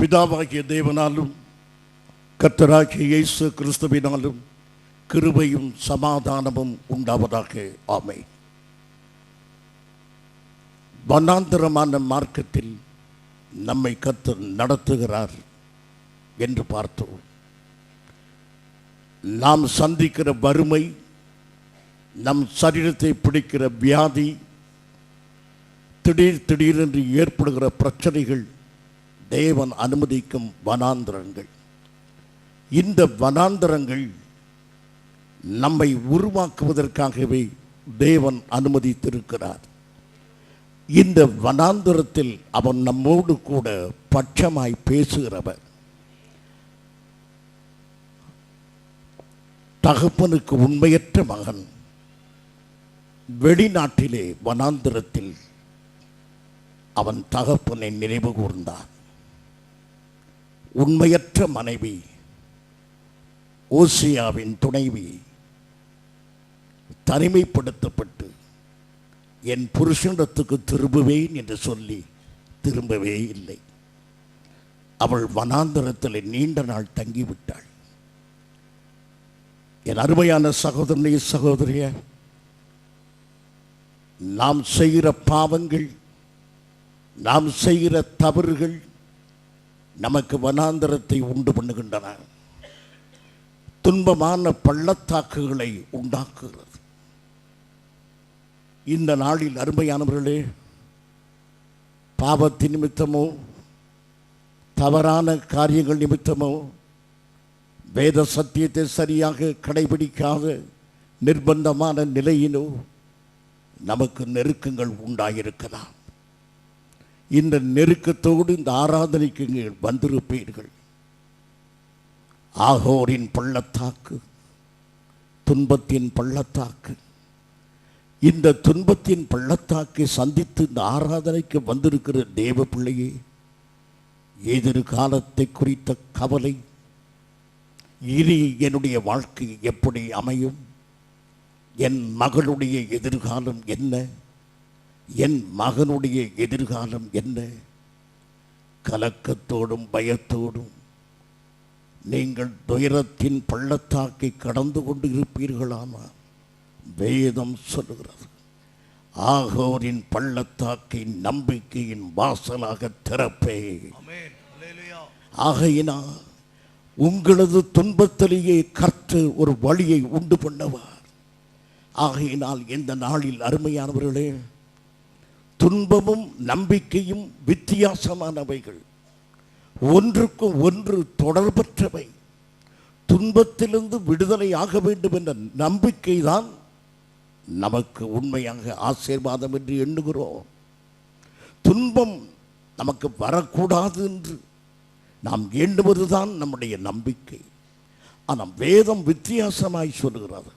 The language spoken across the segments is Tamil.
பிதாவாகிய தேவனாலும் கர்த்தராகிய இயேசு கிறிஸ்துவினாலும் கிருபையும் சமாதானமும் உண்டாவதாக. ஆமென். வனாந்தரமான மார்க்கத்தில் நம்மை கர்த்தர் நடத்துகிறார் என்று பார்த்தோம். நாம் சந்திக்கிற வறுமை, நம் சரீரத்தை பிடிக்கிற வியாதி, திடீரென்று ஏற்படுகிற பிரச்சனைகள் தேவன் அனுமதிக்கும் வனாந்தரங்கள். இந்த வனாந்தரங்கள் நம்மை உருவாக்குவதற்காகவே தேவன் அனுமதித்திருக்கிறார். இந்த வனாந்தரத்தில் அவன் நம்மோடு கூட பட்சமாய் பேசுகிறவர். தகப்பனுக்கு உண்மையற்ற மகன் வெளிநாட்டிலே வனாந்தரத்தில் அவன் தகப்பனை நினைவு கூர்ந்தான். உண்மையற்ற மனைவி ஓசியாவின் துணைவி தனிமைப்படுத்தப்பட்டு என் புருஷனிடத்துக்கு திரும்புவேன் என்று சொல்லி திரும்பவே இல்லை. அவள் வனாந்தரத்தில் நீண்ட நாள் தங்கிவிட்டாள். என் அருமையான சகோதரனே, சகோதரிய, நாம் செய்கிற பாவங்கள், நாம் செய்கிற தவறுகள் நமக்கு வனாந்தரத்தை உண்டு பண்ணுகின்றன. துன்பமான பள்ளத்தாக்குகளை உண்டாக்குகிறது. இந்த நாளில் அருமையானவர்களே, பாவத்தின் நிமித்தமோ தவறான காரியங்கள் நிமித்தமோ வேத சத்தியத்தை சரியாக கடைபிடிக்காத நிர்பந்தமான நிலையினோ நமக்கு நெருக்கங்கள் உண்டாயிருக்கலாம். இந்த நெருக்கத்தோடு இந்த ஆராதனைக்கு நீங்கள் வந்திருப்பீர்கள். ஆகோரின் பள்ளத்தாக்கு, துன்பத்தின் பள்ளத்தாக்கு. இந்த துன்பத்தின் பள்ளத்தாக்கை சந்தித்து இந்த ஆராதனைக்கு வந்திருக்கிற தேவ பிள்ளையே, எதிர்காலத்தை குறித்த கவலை, இனி என்னுடைய வாழ்க்கை எப்படி அமையும், என் மகளுடைய எதிர்காலம் என்ன, என் மகனுடைய எதிர்காலம் என்ன, கலக்கத்தோடும் பயத்தோடும் நீங்கள் துயரத்தின் பள்ளத்தாக்கை கடந்து கொண்டு இருப்பீர்களானால் வேதம் சொல்லுகிறது, ஆகோரின் பள்ளத்தாக்கை நம்பிக்கையின் வாசலாக திறப்பே. ஆகையினால் உங்களது துன்பத்திலேயே கர்த்தர் ஒரு வழியை உண்டு பண்ணவார். ஆகையினால் இந்த நாளில் அருமையானவர்களே, துன்பமும் நம்பிக்கையும் வித்தியாசமானவைகள், ஒன்றுக்கு ஒன்று தொடர்பற்றவை. துன்பத்திலிருந்து விடுதலை ஆக வேண்டும் என்ற நம்பிக்கை தான் நமக்கு உண்மையாக ஆசீர்வாதம் என்று எண்ணுகிறோம். துன்பம் நமக்கு வரக்கூடாது என்று நாம் எண்ணுவதுதான் நம்முடைய நம்பிக்கை. ஆனால் வேதம் வித்தியாசமாய் சொல்கிறது,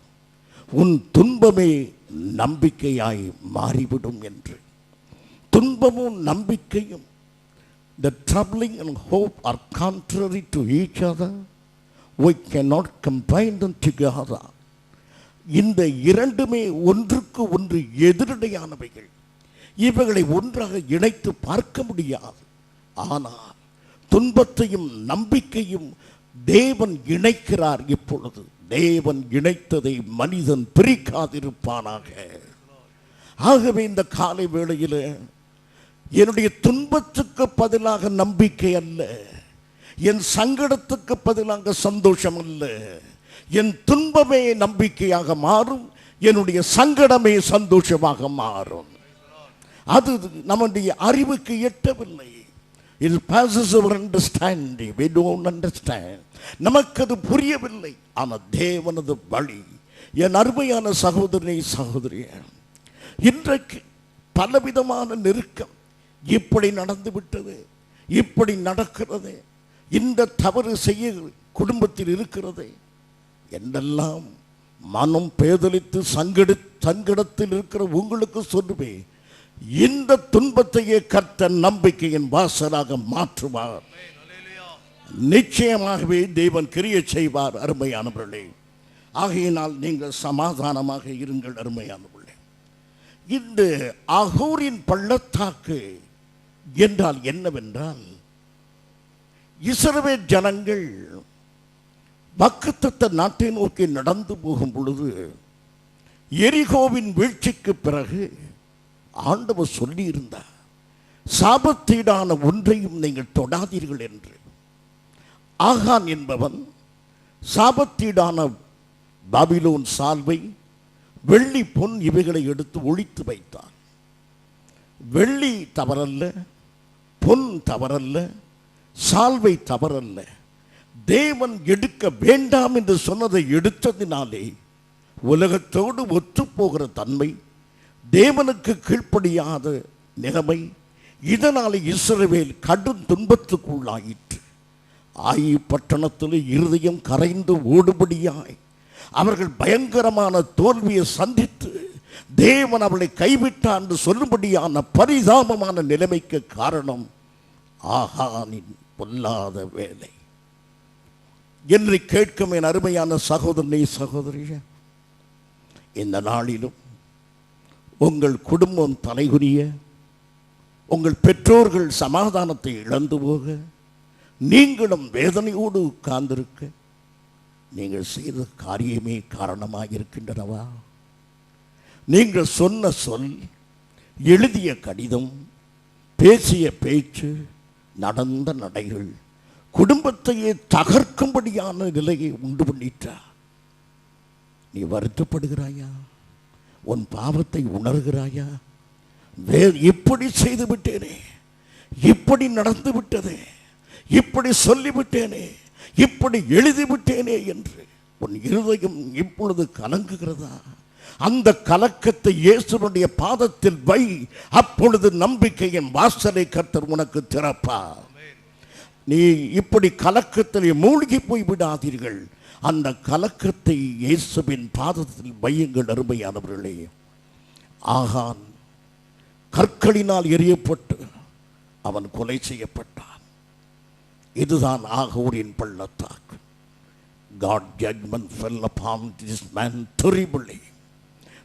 உன் துன்பமே நம்பிக்கையாய் மாறிவிடும் என்று. துன்பமும் நம்பிக்கையும், the troubling and hope are contrary to each other. We cannot combine them together. இந்த இரண்டுமே ஒன்றுக்கு ஒன்று எதிரடையானவைகள். இவைகளை ஒன்றாக இணைத்து பார்க்க முடியாது. ஆனால் துன்பத்தையும் நம்பிக்கையும் தேவன் இணைக்கிறார். இப்பொழுது தேவன் இணைத்ததை மனிதன் பிரிக்காதிருப்பானாக. ஆகவே இந்த காலை வேளையில் என்னுடைய துன்பத்துக்கு பதிலாக நம்பிக்கை அல்ல, என் சங்கடத்துக்கு பதிலாக சந்தோஷம் அல்ல, என் துன்பமே நம்பிக்கையாக மாறும், என்னுடைய சங்கடமே சந்தோஷமாக மாறும். அது நம்முடைய அறிவுக்கு எட்டவில்லை. It passes our understanding. We don't understand. நமக்கு அது புரியவில்லை. ஆனால் தேவனது வழி. என் அருமையான சகோதரனே, சகோதரிய, இன்றைக்கு பலவிதமான நெருக்கம், இப்படி நடந்து விட்டது, இப்படி நடக்கிறது, இந்த தவறு செய்ய குடும்பத்தில் இருக்கிறது என்றெல்லாம் மனம் பேதலித்து சங்கடத்தில் இருக்கிற உங்களுக்கு சொல்லுவேன், இந்த துன்பத்தையே கர்த்தர் நம்பிக்கையின் வாசலாக மாற்றுவார். நிச்சயமாகவே தேவன் கிரியை செய்வார். அருமையானவர்களே, ஆகையினால் நீங்கள் சமாதானமாக இருங்கள். அருமையானவர்களே, இந்த அகோரின் பள்ளத்தாக்கு என்றால் என்னவென்றால், இஸ்ரவேல் ஜனங்கள் வாக்குத்தத்த நாட்டை நோக்கி நடந்து போகும் பொழுது எரிகோவின் வீழ்ச்சிக்கு பிறகு ஆண்டவர் சொல்லியிருந்தார், சாபத்தீடான ஒன்றையும் நீங்கள் தொடாதீர்கள் என்று. ஆகான் என்பவன் சாபத்தீடான பாபிலோன் சால்வை, வெள்ளி, பொன் இவைகளை எடுத்து ஒழித்து வைத்தான். வெள்ளி தவறல்ல, பொன் தவறல்ல, சால்வை தவறல்ல. தேவன் எடுக்க வேண்டாம் என்று சொன்னதை எடுத்ததினாலே உலகத்தோடு ஒத்துப்போகிற தன்மை, தேவனுக்கு கீழ்ப்படியாத நிலைமை, இதனால் இஸ்ரவேல் கடும் துன்பத்துக்குள்ளாயிற்று. ஆயி பட்டணத்தில் இருதயம் கரைந்து ஓடுபடியாய் அவர்கள் பயங்கரமான தோல்வியை சந்தித்து தேவன் அவளை கைவிட்டார் என்று சொல்லும்படியான பரிதாபமான நிலைமைக்கு காரணம் ஆகானின் பொல்லாத வேலை என்று கேட்கும் என் அருமையான சகோதரனே, சகோதரியே, இந்த நாளிலும் உங்கள் குடும்பம் தலைகுனிய, உங்கள் பெற்றோர்கள் சமாதானத்தை இழந்து போக, நீங்களும் வேதனையோடு உட்கார்ந்திருக்க நீங்கள் செய்த காரியமே காரணமாக இருக்கின்றனவா? நீங்கள் சொன்ன சொல், எழுதிய கடிதம், பேசிய பேச்சு, நடந்த நடைகள் குடும்பத்தையே தகர்க்கும்படியான நிலையை உண்டு பண்ணிட்டா. நீ வருத்தப்படுகிறாயா? உன் பாவத்தை உணர்கிறாயா? இப்படி செய்து விட்டேனே, இப்படி நடந்து விட்டதே, இப்படி சொல்லிவிட்டேனே, இப்படி எழுதிவிட்டேனே என்று உன் இருதயம் இப்பொழுது கலங்குகிறதா? அந்த கலக்கத்தை இயேசுவினுடைய பாதத்தில் வை. அப்பொழுது நம்பிக்கையின் வாசலை கர்த்தர் உனக்கு திறப்பார். நீ இப்படி கலக்கத்தில் மூழ்கி போய் விடாதீர்கள். அந்த கலக்கத்தை இயேசுவின் பாதத்தில் வையுங்கள். அருமையானவர்களே, ஆகான் கற்களினால் எரியப்பட்டு அவன் கொலை செய்யப்பட்டான். இதுதான் ஆகூரின் பள்ளத்தாக்கு. God judgment fell upon this man terribly.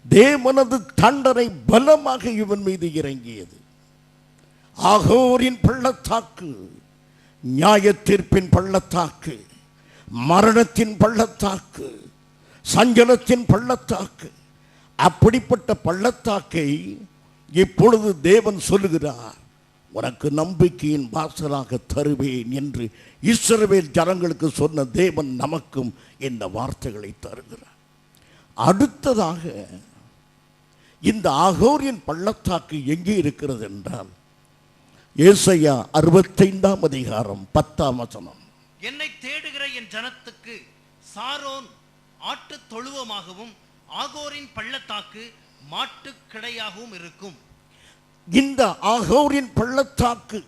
தேவனது தண்டனை பலமாக இவன் மீது இறங்கியது. ஆகூரின் பள்ளத்தாக்கு நியாய தீர்ப்பின் பள்ளத்தாக்கு, மரணத்தின் பள்ளத்தாக்கு, சஞ்சலத்தின் பள்ளத்தாக்கு. அப்படிப்பட்ட பள்ளத்தாக்கை இப்பொழுது தேவன் சொல்லுகிறார், உனக்கு நம்பிக்கையின் வாசலாக தருவேன் என்று இஸ்ரவேல் ஜனங்களுக்கு சொன்ன தேவன் நமக்கும் இந்த வார்த்தைகளை தருகிறார். அடுத்ததாக இந்த ஆகோரின் பள்ளத்தாக்கு எங்கே இருக்கிறது என்றால், ஏசாயா 65ஆம் அதிகாரம் 10ஆம் வசனம். என்னை தேடுகிற என் ஜனத்துக்கு சாரோன் ஆட்டு தொழுவமாகவும் ஆகோரின் பள்ளத்தாக்கு மாட்டு கிடையாகவும் இருக்கும். இந்த ஆகோரின் பள்ளத்தாக்கு,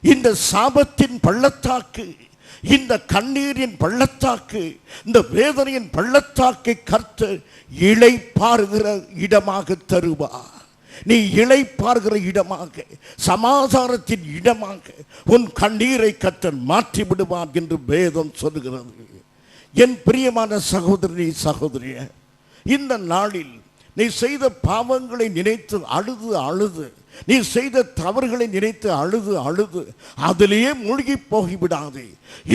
இந்த சாபத்தின் பள்ளத்தாக்கு, இந்த கண்ணீரின் பள்ளத்தாக்கு, இந்த வேதனையின் பள்ளத்தாக்கை கர்த்தர் இளைப்பாறுகிற இடமாக தருவார். நீ இளைப்பாறுகிற இடமாக, சமாதானத்தின் இடமாக உன் கண்ணீரை கர்த்தர் மாற்றி விடுவார் என்று வேதம் சொல்லுகிறது. என் பிரியமான சகோதரி, சகோதரியே, இந்த நாளில் நீ செய்த பாவங்களை நினைத்து அழுது அழுது, நீ செய்த தவறுகளை நினைத்து அழுது அழுது அதிலேயே மூழ்கி போகிவிடாதே.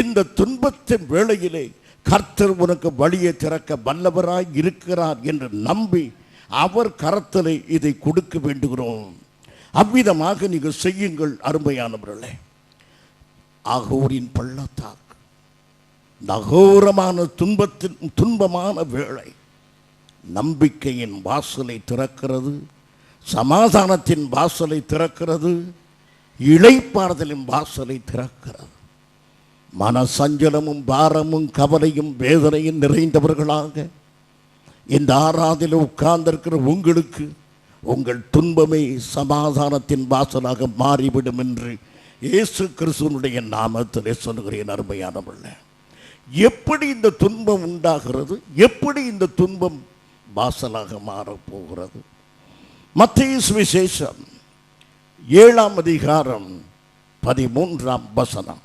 இந்த துன்பத்தின் வேளையிலே கர்த்தர் உனக்கு வழியை திறக்க வல்லவராய் இருக்கிறார் என்று நம்பி அவர் கரத்திலே இதை கொடுக்க வேண்டுகிறோம். அவ்விதமாக நீங்கள் செய்யுங்கள். அருமையானவர்களே, ஆகோரின் பள்ளத்தாக்கு நகோரமான துன்பமான வேளை நம்பிக்கையின் வாசலை திறக்கிறது, சமாதானத்தின் வாசலை திறக்கிறது, இளைப்பாறுதலின் வாசலை திறக்கிறது. மன சஞ்சலமும் பாரமும் கவலையும் வேதனையும் நிறைந்தவர்களாக இந்த ஆராதனையில் உட்கார்ந்திருக்கிற உங்களுக்கு உங்கள் துன்பமே சமாதானத்தின் வாசலாக மாறிவிடும் என்று இயேசு கிறிஸ்துவினுடைய நாமத்திலே சொல்கிறேன். அருமையானவர்களே, எப்படி இந்த துன்பம் உண்டாகிறது, எப்படி இந்த துன்பம் வாசலாக மாறப்போகிறது? மத்தேயு சுவிசேஷம் 7ஆம் அதிகாரம் 13ஆம் வசனம்.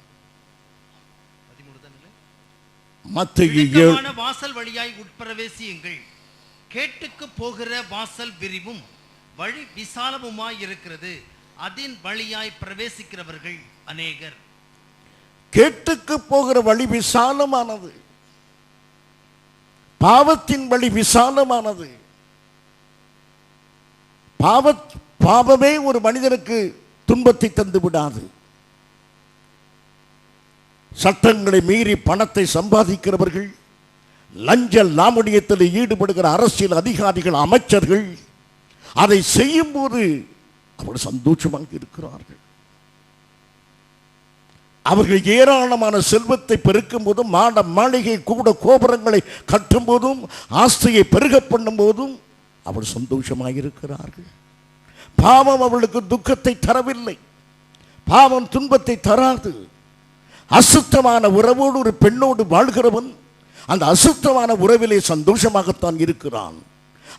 மத்தேயு 7 வாசல் வழியாய் உட்பிரவேசியுங்கள், கேட்டுக்கு போகிற வாசல் விரிவும் வழி விசாலமுமாய் இருக்கிறது, அதன் வழியாய் பிரவேசிக்கிறவர்கள் அநேகர். கேட்டுக்கு போகிற வழி விசாலமானது, பாவத்தின் வழி விசாலமானது. பாவமே ஒரு மனிதனுக்கு துன்பத்தை தந்து விடாது. சட்டங்களை மீறி பணத்தை சம்பாதிக்கிறவர்கள், லஞ்ச லாவணியத்தில் ஈடுபடுகிற அரசியல் அதிகாரிகள், அமைச்சர்கள் அதை செய்யும் போது அவர்கள் சந்தோஷமாக இருக்கிறார்கள். அவர்கள் ஏராளமான செல்வத்தை பெருக்கும் போதும், மாட மாளிகை கூட கோபுரங்களை கட்டும் போதும், ஆஸ்தியை பெருக பண்ணும் போதும் அவர்கள் சந்தோஷமாக இருக்கிறார்கள். பாவம் அவர்களுக்கு துக்கத்தை தரவில்லை, பாவம் துன்பத்தை தராது. அசுத்தமான உறவோடு ஒரு பெண்ணோடு வாழ்கிறவன் அந்த அசுத்தமான உறவிலே சந்தோஷமாகத்தான் இருக்கிறான்.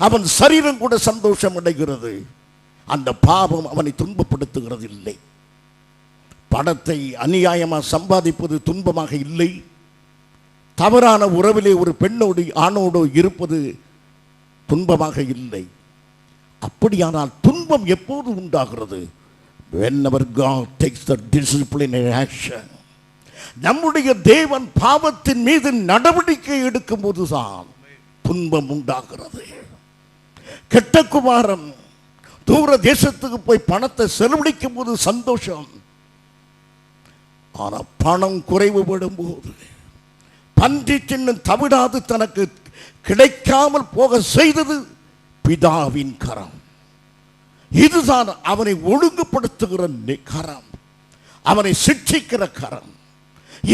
அவன் சரீரம் கூட சந்தோஷம் அடைகிறது. அந்த பாவம் அவனை துன்பப்படுத்துகிறது இல்லை. பணத்தை அநியாயமாக சம்பாதிப்பது துன்பமாக இல்லை. தவறான உறவிலே ஒரு பெண்ணோடு ஆணோடு இருப்பது துன்பமாக இல்லை. அப்படியானால் துன்பம் எப்போது உண்டாகிறது? whenever God takes the disciplinary action. நம்முடைய தேவன் பாவத்தின் மீது நடவடிக்கை எடுக்கும் போதுதான் துன்பம் உண்டாகிறது. கெட்ட குமாரன் தூர தேசத்துக்கு போய் பணத்தை செலவழிக்கும் போது சந்தோஷம். ஆனால் பணம் குறைவுபடும் போது பன்றி சின்னம் தவிடாது தனக்கு கிடைக்காமல் போக செய்தது பிதாவின் கரம். இதுதான் அவனை ஒழுங்குபடுத்துகிற கரம், அவனை சிக்ஷிக்கிற கரம்.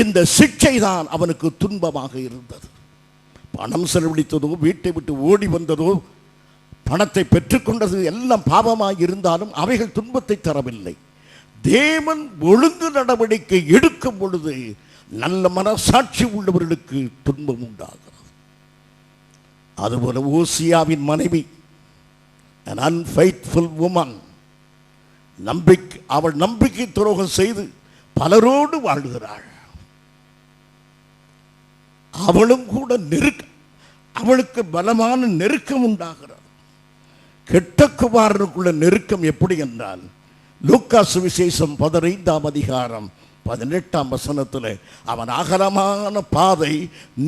இந்த சிக்ஷை தான் அவனுக்கு துன்பமாக இருந்தது. பணம் செலவழித்ததோ, வீட்டை விட்டு ஓடி வந்ததோ, பணத்தை பெற்றுக்கொண்டது எல்லாம் பாவமாக இருந்தாலும் அவைகள் துன்பத்தை தரவில்லை. தேவன் ஒழுங்கு நடவடிக்கை எடுக்கும் பொழுது நல்ல மனசாட்சி உள்ளவர்களுக்கு துன்பம் உண்டாகிறது. அதுபோல ஓசியாவின் மனைவி, an unfaithful woman, அவள் நம்பிக்கை துரோகம் செய்து பலரோடு வாழ்கிறாள். அவளும் கூட அவளுக்கு பலமான நெருக்கம் உண்டாகிறது. கெட்ட குமாரனுக்குள்ள நெருக்கம் எப்படி என்றால், லூக்கா சுவிசேஷம் 15ஆம் அதிகாரம் 18ஆம் வசனத்தில் அவன் அகலமான பாதை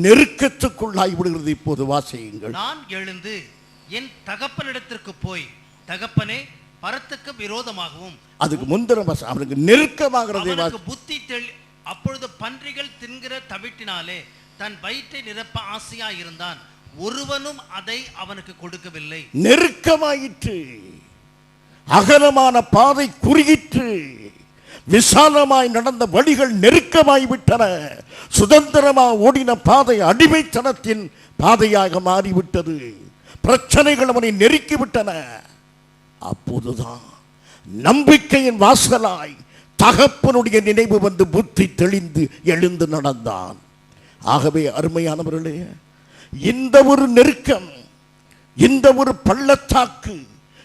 நெருக்கத்துக்குள்ளாய் விடுகிறது. இப்போது வாசியுங்கள். நான் எழுந்து என் தகப்பனிடத்திற்கு போய், தகப்பனே, பரத்துக்கு விரோதமாகவும். அதுக்கு முந்தின வசனம் அவனுக்கு நெருக்கமாகிறது. புத்தி அப்பொழுது பன்றிகள் தின்கிற தவிட்டினாலே தன் வயிற்றை நிரப்ப ஆசையா இருந்தான், ஒருவனும் அதை அவனுக்கு கொடுக்கவில்லை. நெருக்கமாயிற்று, அகலமான பாதை குறுகிற்று, விசாலமாய் நடந்த வழிகள் நெருக்கமாய் விட்டன. சுதந்திரமாக ஓடின பாதை அடிமைத்தனத்தின் பாதையாக மாறிவிட்டது. பிரச்சனைகள் அவனை நெருக்கிவிட்டன. அப்போதுதான் நம்பிக்கையின் வாசலாய் தகப்பனுடைய நினைவு வந்து புத்தி தெளிந்து எழுந்து நடந்தான். ஆகவே அருமையானவர்களே, இந்த ஒரு நெருக்கம், இந்த ஒரு பள்ளத்தாக்கு,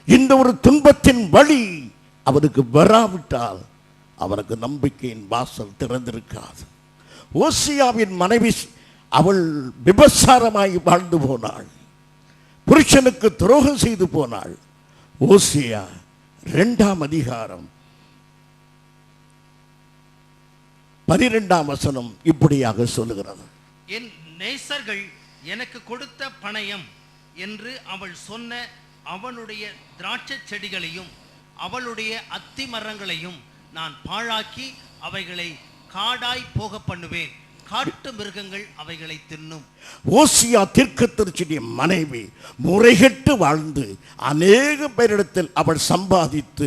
இந்த ஒரு துன்பத்தின் வழி அவனுக்கு வராவிட்டால் அவனுக்கு நம்பிக்கையின் வாசல் திறந்திருக்காது. ஓசியாவின் மனைவி அவள் விபசாரமாய் வாழ்ந்து போனாள், புருஷனுக்கு துரோகம் செய்து போனாள். ஓசியா 2ஆம் அதிகாரம் 12ஆம் வசனம் இப்படியாக சொல்லுகிறது. என் நேசர்கள் எனக்கு கொடுத்த பணயம் என்று அவள் சொன்ன அவனுடைய திராட்சை செடிகளையும் அவளுடைய அத்தி மரங்களையும் நான் பாழாக்கி அவைகளை காடாய் போக பண்ணுவேன், காட்டு மிருகங்கள் அவைகளை தின்னும். ஓசியா தீர்க்கதரிசியுடைய மனைவி முறைகெட்டு வாழ்ந்து அநேக பேரிடத்தில் அவள் சம்பாதித்து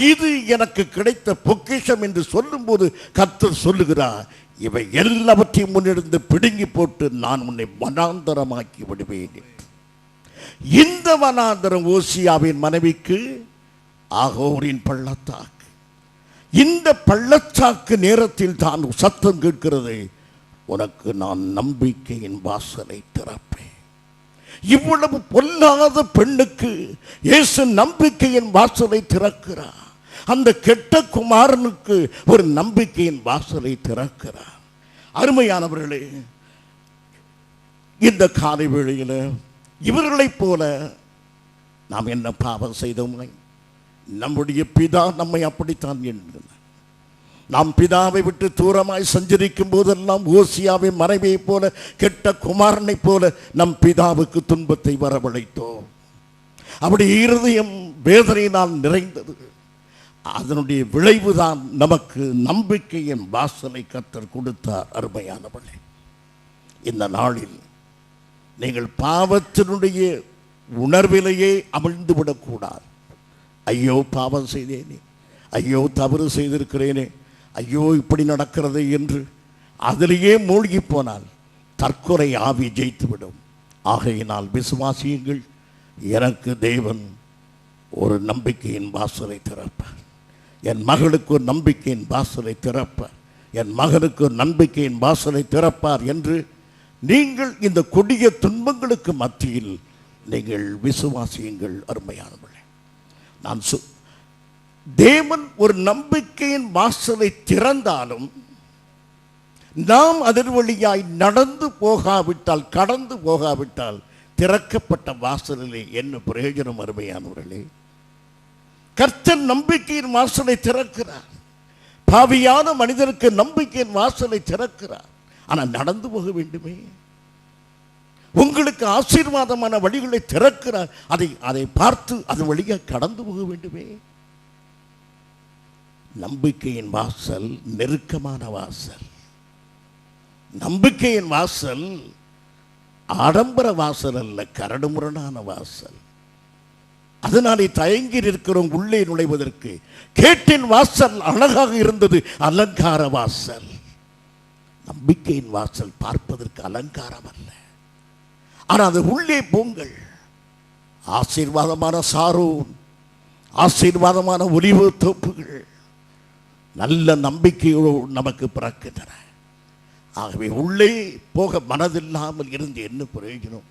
இது எனக்கு கிடைத்த பொக்கிஷம் என்று சொல்லும்போது கர்த்தர் சொல்லுகிறார், இவை எல்லாவற்றையும் முன்னிருந்து பிடுங்கி போட்டு நான் உன்னை வனாந்தரமாக்கி விடுவேன். இந்த வனாந்தரம் ஓசியாவின் மனைவிக்கு ஆகோரின் பள்ளத்தாக்கு. இந்த பள்ளத்தாக்கு நேரத்தில் தான் சத்தம் கேட்கிறது, உனக்கு நான் நம்பிக்கையின் வாசலை திறப்பேன். இவ்வளவு பொல்லாத பெண்ணுக்கு இயேசு நம்பிக்கையின் வாசலை திறக்கிறார். அந்த கெட்ட குமாரனுக்கு ஒரு நம்பிக்கையின் வாசலை திறக்கிறார். அருமையானவர்களே, இந்த காலை வேளையில் இவர்களைப் போல நாம் என்ன பாவம் செய்தோம்? நம்முடைய பிதா நம்மை அப்படித்தான் எண்ணினார். நாம் பிதாவை விட்டு தூரமாய் சஞ்சரிக்கும் போதெல்லாம் ஓசியாவை மறைவைப் போல கெட்ட குமாரனைப் போல நம் பிதாவுக்கு துன்பத்தை வரவழைத்தோம். அப்படி இருதயம் வேதனையினால் நிறைந்தது. அதனுடைய விளைவுதான் நமக்கு நம்பிக்கையின் வாசலை கர்த்தர் கொடுத்தார். அருமையானவர்களே, இந்த நாளில் நீங்கள் பாவத்தினுடைய உணர்விலேயே அமிழ்ந்து விடக்கூடாது. ஐயோ பாவம் செய்தேனே, ஐயோ தவறு செய்திருக்கிறேனே, ஐயோ இப்படி நடக்கிறது என்று அதிலேயே மூழ்கி போனால் தற்கொலை ஆவி ஜெயித்துவிடும். ஆகையினால் விசுவாசியுங்கள், எனக்கு தேவன் ஒரு நம்பிக்கையின் வாசலை திறப்பார். என் மகளுக்கு ஒரு நம்பிக்கையின் வாசலை திறப்பார், என் மகனுக்கு ஒரு நம்பிக்கையின் வாசலை திறப்பார் என்று நீங்கள் இந்த கொடிய துன்பங்களுக்கு மத்தியில் நீங்கள் விசுவாசியுங்கள். அருமையானவர்களே, நான் தேவன் ஒரு நம்பிக்கையின் வாசலை திறந்தாலும் நாம் அதன் வழியாய் நடந்து போகாவிட்டால், கடந்து போகாவிட்டால் திறக்கப்பட்ட வாசலிலே என்ன பிரயோஜனம்? அருமையானவர்களே, கர்த்தர் நம்பிக்கையின் வாசலை திறக்கிறார். பாவியான மனிதனுக்கு நம்பிக்கையின் வாசலை திறக்கிறார். ஆனால் நடந்து போக வேண்டுமே. உங்களுக்கு ஆசீர்வாதமான வழிகளை திறக்கிறார். அதை பார்த்து அது வழியாக கடந்து போக வேண்டுமே. நம்பிக்கையின் வாசல் நெருக்கமான வாசல். நம்பிக்கையின் வாசல் ஆடம்பர வாசல் அல்ல, கரடுமுரடான வாசல். அதனாலே தயங்கி இருக்கிறோம் உள்ளே நுழைவதற்கு. கேட்டின் வாசல் அழகாக இருந்தது, அலங்கார வாசல். நம்பிக்கையின் வாசல் பார்ப்பதற்கு அலங்காரம் அல்ல, ஆனால் அது உள்ளே போங்கள். ஆசீர்வாதமான சாரோன், ஆசீர்வாதமான ஒலிவு தோப்புகள் நல்ல நம்பிக்கையோடு நமக்கு பிறக்கின்றன. ஆகவே உள்ளே போக மனதில்லாமல் இருந்து என்ன பிரயோஜனம்?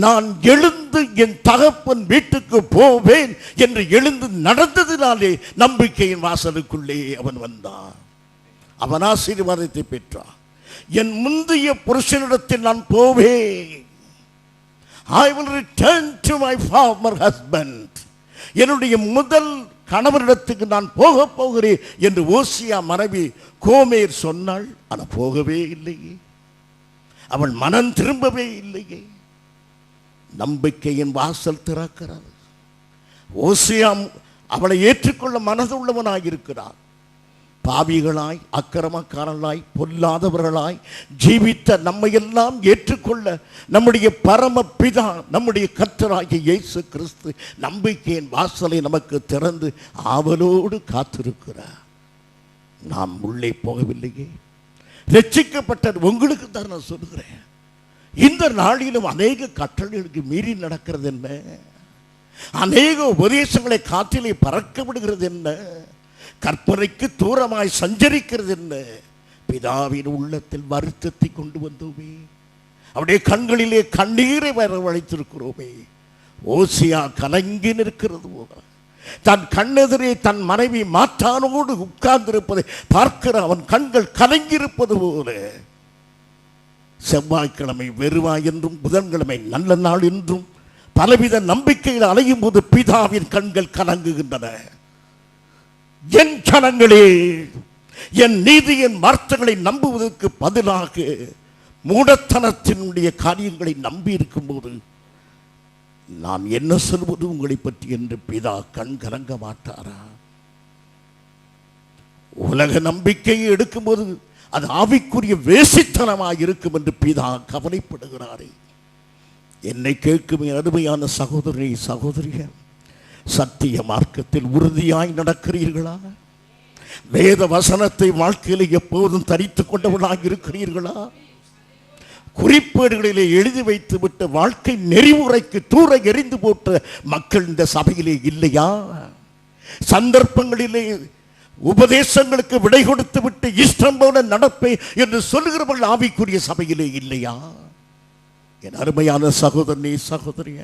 நான் எழுந்து என் தகப்பன் வீட்டுக்கு போவேன் என்று எழுந்து நடந்ததினாலே நம்பிக்கையின் வாசலுக்குள்ளே அவன் வந்தான். அவன் ஆசீர்வாதத்தை பெற்றான். என் முந்தைய புருஷனிடத்தில் நான் போவேன். I will return to my former husband. என்னுடைய முதல் கணவரிடத்துக்கு நான் போகிறேன் என்று ஓசியா மனைவி கோமேர் சொன்னாள். ஆனால் போகவே இல்லையே, அவள் மனம் திரும்பவே இல்லையே. நம்பிக்கையின் வாசல் திறக்கிறது. ஓசியா அவளை ஏற்றுக்கொள்ள மனதுள்ளவனாயிருக்கிறார். பாவிகளாய், அக்கிரமக்காரர்களாய், பொல்லாதவர்களாய் ஜீவித்த நம்மையெல்லாம் ஏற்றுக்கொள்ள நம்முடைய பரம பிதா, நம்முடைய கர்த்தராகிய இயேசு கிறிஸ்து நம்பிக்கையின் வாசலை நமக்கு திறந்து ஆவலோடு காத்திருக்கிறார். நாம் உள்ளே போகவில்லையே. ரட்சிக்கப்பட்ட உங்களுக்கு தான் நான் சொல்கிறேன், இந்த நாளிலும் அநேக கட்டளைகளுக்கு மீறி நடக்கிறது என்ன? அநேக உபதேசங்களை காற்றிலே பறக்க விடுகிறது என்ன? கற்பனைக்கு தூரமாய் சஞ்சரிக்கிறது என்ன? பிதாவின் உள்ளத்தில் வருத்தத்தை கொண்டு வந்தோமே, அவருடைய கண்களிலே கண்ணீரை வரவழைத்திருக்கிறோமே. ஓசியா கலங்கி நிற்கிறது போல, தன் கண்ணெதிரே தன் மனைவி மாற்றானோடு உட்கார்ந்திருப்பதை பார்க்கிற அவன் கண்கள் கலங்கியிருப்பது போல, செவ்வாய்க்கிழமை வெறுவாய் என்றும் புதன்கிழமை நல்ல நாள் என்றும் பலவித நம்பிக்கையில் அலையும் போது பிதாவின் கண்கள் கலங்குகின்றன. என் ஜனங்களே, என் நீதியின் வார்த்தைகளை நம்புவதற்கு பதிலாக மூடத்தனத்தினுடைய காரியங்களை நம்பி இருக்கும் போது நான் என்ன சொல்வது உங்களை பற்றி என்று பிதா கண் கலங்க மாட்டாரா? உலக நம்பிக்கையை எடுக்கும்போது அது ஆவிக்குரிய வேசித்தனமாக இருக்கும் என்று பிதா கவலைப்படுகிறாரே. என்னை கேட்கும் அருமையான சகோதரி சகோதரிகள், சத்திய மார்க்கத்தில் உறுதியாய் நடக்கிறீர்களா? வேத வசனத்தை வாழ்க்கையில் எப்போதும் தரித்துக் கொண்டவர்களாக இருக்கிறீர்களா? குறிப்பேடுகளிலே எழுதி வைத்து விட்ட வாழ்க்கை நெறிமுறைக்கு தூர எறிந்து போட்ட மக்கள் இந்த சபையிலே இல்லையா? சந்தர்ப்பங்களிலே உபதேசங்களுக்கு விடை கொடுத்து விட்டு இஷ்டம் போல நடப்பே என்று சொல்லுகிறவர்கள் ஆவிக்குரிய சபையிலே இல்லையா? என் அருமையான சகோதரனே சகோதரிய,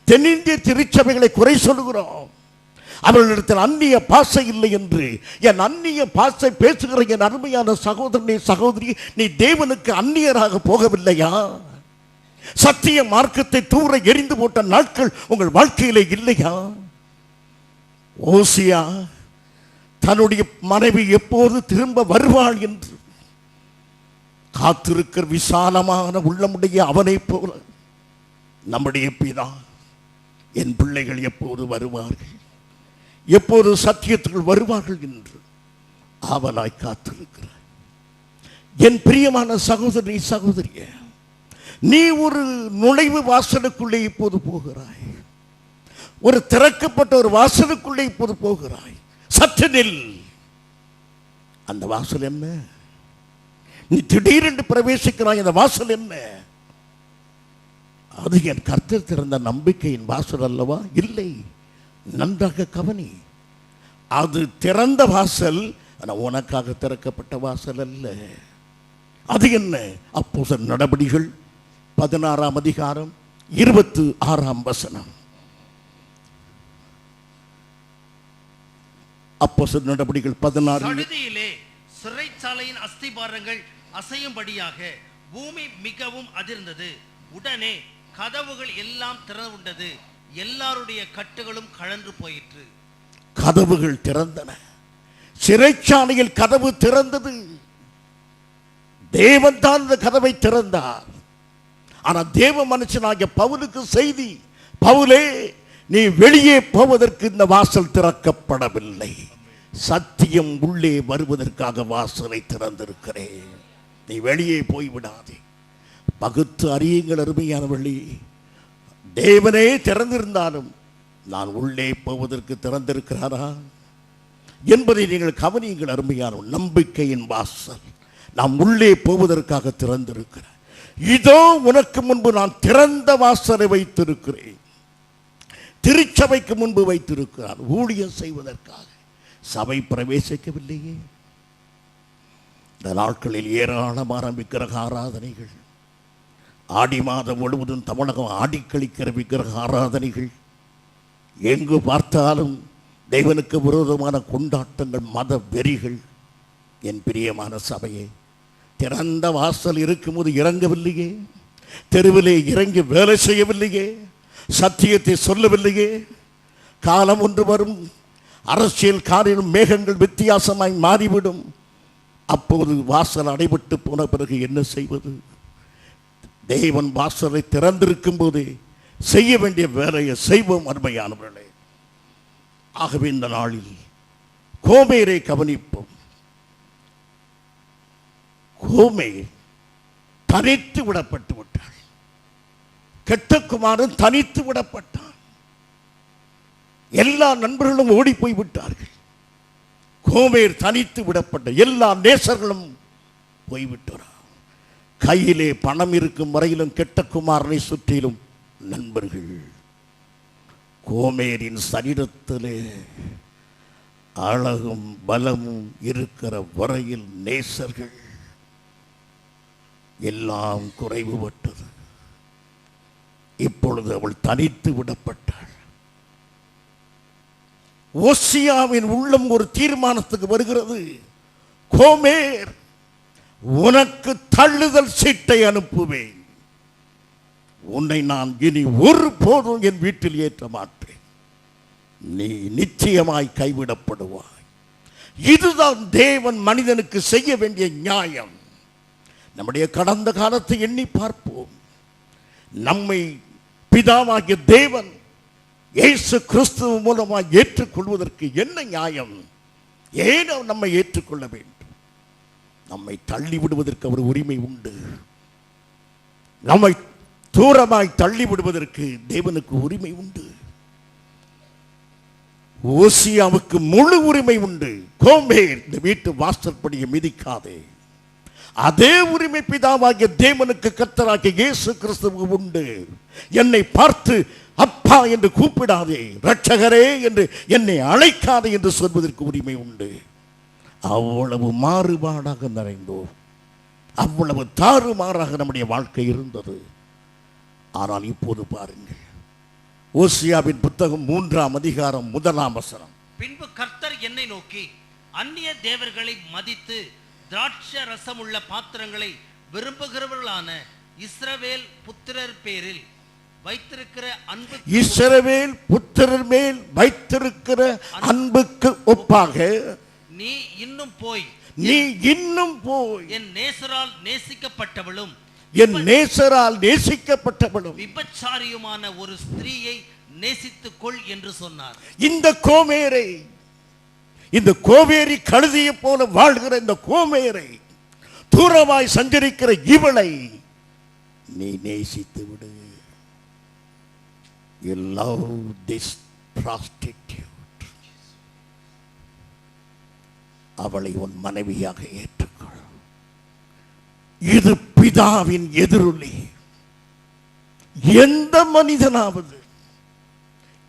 தென்னிந்திய திருச்சபைகளை குறை சொல்லுகிறோம். அவர்களிடத்தில் அந்நிய பாசை இல்லை என்று. என் அந்நிய பாசை பேசுகிற என் அருமையான சகோதரனே சகோதரி, நீ தேவனுக்கு அந்நியராக போகவில்லையா? சத்திய மார்க்கத்தை தூர எரிந்து போட்ட நாட்கள் உங்கள் வாழ்க்கையிலே இல்லையா? ஓசியா தன்னுடைய மனைவி எப்போது திரும்ப வருவாள் என்று காத்திருக்கிற விசாலமான உள்ளமுடைய அவனை போல நம்முடைய பிதா என் பிள்ளைகள் எப்போது வருவார்கள், எப்போது சத்தியத்துக்குள் வருவார்கள் என்று ஆவலாய் காத்திருக்கிறார். என் பிரியமான சகோதரி சகோதரிய, நீ ஒரு நுழைவு வாசலுக்குள்ளே இப்போது போகிறாய், ஒரு திறக்கப்பட்ட ஒரு வாசலுக்குள்ளே இப்போது போகிறாய். சற்று நில். அந்த வாசல் என்ன? நீ திடீரென்று பிரவேசிக்கிறாய். அந்த வாசல் என்ன? அது என் கர்த்தர் திறந்த நம்பிக்கையின் வாசல் அல்லவா? இல்லை, நன்றாக கவனி. அது திறந்த வாசல், ஆனால் உனக்காக திறக்கப்பட்ட வாசல் அல்ல. அது என்ன? அப்போஸ்தலர் நடபடிகள் 16ஆம் அதிகாரம் 26ஆம் வசனம். அப்போஸ்தலர் நடபடிகள் 16. சடுதியிலே சிறைச்சாலையின் அஸ்திபாரங்கள் அசையும்படியாக பூமி மிகவும் அதிர்ந்தது. உடனே கதவுகள் எல்லாம் திறந்துண்டது, எல்லாருடைய கட்டுகளும் கழன்று போயிற்று. கதவுகள் திறந்தன. சிறைச்சாலையில் கதவு திறந்தது. தேவன் தான் இந்த கதவை திறந்தார். ஆனால் தேவ மனுஷனாகிய பவுலுக்கு செய்தி, பவுலே, நீ வெளியே போவதற்கு இந்த வாசல் திறக்கப்படவில்லை. சத்தியம் உள்ளே வருவதற்காக வாசலை திறந்திருக்கிறேன். நீ வெளியே போய்விடாதே. பகுத்து அறியுங்கள் அருமையானவர்களே. தேவனே திறந்திருந்தாலும் நான் உள்ளே போவதற்கு திறந்திருக்கிறாரா என்பதை நீங்கள் கவனியுங்கள் அருமையான. நம்பிக்கையின் வாசல் நாம் உள்ளே போவதற்காக திறந்திருக்கிறார். இதோ உனக்கு முன்பு நான் திறந்த வாசலை வைத்திருக்கிறேன். திருச்சபைக்கு முன்பு வைத்திருக்கிறார், ஊழியம் செய்வதற்காக. சபை பிரவேசிக்கவில்லையே. இந்த நாட்களில் ஏராளமான விக்கிரக ஆராதனைகள், ஆடி மாதம் முழுவதும் தமிழகம் ஆடிக்கழிக்கிற விக்கிரக ஆராதனைகள், எங்கு பார்த்தாலும் தேவனுக்கு விரோதமான கொண்டாட்டங்கள், மத வெறிகள். என் பிரியமான சபையே, திறந்த வாசல் இருக்கும்போது இறங்கவில்லையே, தெருவிலே இறங்கி வேலை செய்யவில்லையே, சத்தியத்தை சொல்லவில்லையே. காலம் ஒன்று வரும், அரசியல் காரியம் மேகங்கள் வித்தியாசமாய் மாறிவிடும். அப்போது வாசல் அடைபட்டு போன பிறகு என்ன செய்வது? தேவன் வாசலை திறந்திருக்கும் போதே செய்ய வேண்டிய வேலையை செய்வோம் அருமையானவர்களே. ஆகவே இந்த நாளில் கோமேரை கவனிப்போம். கோமேர் தனித்து விடப்பட்டு விட்டாள். கெட்ட குமாரன் தனித்து விடப்பட்டான். எல்லா நண்பர்களும் ஓடி போய் விட்டார்கள். கோமேர் தனித்து விடப்பட்ட, எல்லா நேசர்களும் போய்விட்டார். கையிலே பணம் இருக்கும் வரையிலும் கெட்ட குமாரனை சுற்றிலும் நண்பர்கள். கோமேரின் சரீரத்திலே அழகும் பலமும் இருக்கிற வரையில் நேசர்கள். எல்லாம் குறைவுபட்டது. இப்பொழுது அவள் தனித்து விடப்பட்டாள். ஓசியாவின் உள்ளம் ஒரு தீர்மானத்துக்கு வருகிறது. கோமேர், உனக்கு தள்ளுதல் சீட்டை அனுப்புவேன். உன்னை நான் இனி ஒருபோதும் என் வீட்டில் ஏற்ற மாட்டேன். நீ நிச்சயமாய் கைவிடப்படுவாய். இதுதான் தேவன் மனிதனுக்கு செய்ய வேண்டிய நியாயம். நம்முடைய கடந்த காலத்தை எண்ணி பார்ப்போம். நம்மை பிதாவாகிய தேவன் இயேசு கிறிஸ்துவ மூலமாக ஏற்றுக்கொள்வதற்கு என்ன நியாயம்? ஏன் நம்மை ஏற்றுக்கொள்ள வேண்டும்? நம்மை தள்ளி விடுவதற்கு அவர் உரிமை உண்டு. நம்மை தூரமாய் தள்ளி விடுவதற்கு தேவனுக்கு உரிமை உண்டு. ஓசியாவுக்கு முழு உரிமை உண்டு. கோமேர், இந்த வீட்டு வாசற்படியை மிதிக்காதே. அதே உரிமை பிதாவாகிய தேவனுக்கு கர்த்தராகிய இயேசு கிறிஸ்துவுக்கு உண்டு. என்னை பார்த்து அப்பா என்று கூப்பிடாதே, இரட்சகரே என்று என்னை அழைக்காதே என்று சொல்வதற்கு உரிமை உண்டு. அவ்வளவு மாறுபாடாக நிறைந்தோம், அவ்வளவு தாறுமாறாக நம்முடைய வாழ்க்கை இருந்தது. ஆனால் இப்போது பாருங்கள், ஓசியாவின் புத்தகம் 3ஆம் அதிகாரம் 1ஆம் வசனம். பின்பு கர்த்தர் என்னை நோக்கி, அந்நிய தேவர்களை மதித்து திராட்சை ரசமுள்ள பாத்திரங்களை விரும்புகிறவர்களான இஸ்ரவேல் புத்திரர் பேரில் வைத்திருக்கிற அன்பு, இஸ்ரவேல் புத்திரர் மேல் வைத்திருக்கிற அன்புக்கு ஒப்பாக நீ இன்னும் போய் நீ இன்னும் போய் என் நேசரால் நேசிக்கப்பட்டவளும் என் நேசரால் நேசிக்கப்பட்டவளும் விபச்சாரியுமான ஒரு ஸ்திரீயை நேசித்துக் கொள் என்று சொன்னார். இந்த கோமேரை, இந்த கோவேரி கழுதியை போல வாழ்கிற இந்த கோமேரை, தூரமாய் சஞ்சரிக்கிற இவளை நீ நேசித்து விடு. You love this prostitute. அவளை உன் மனைவியாக ஏற்றுக்கொள். இது பிதாவின் எதிரொலி. எந்த மனிதனாவது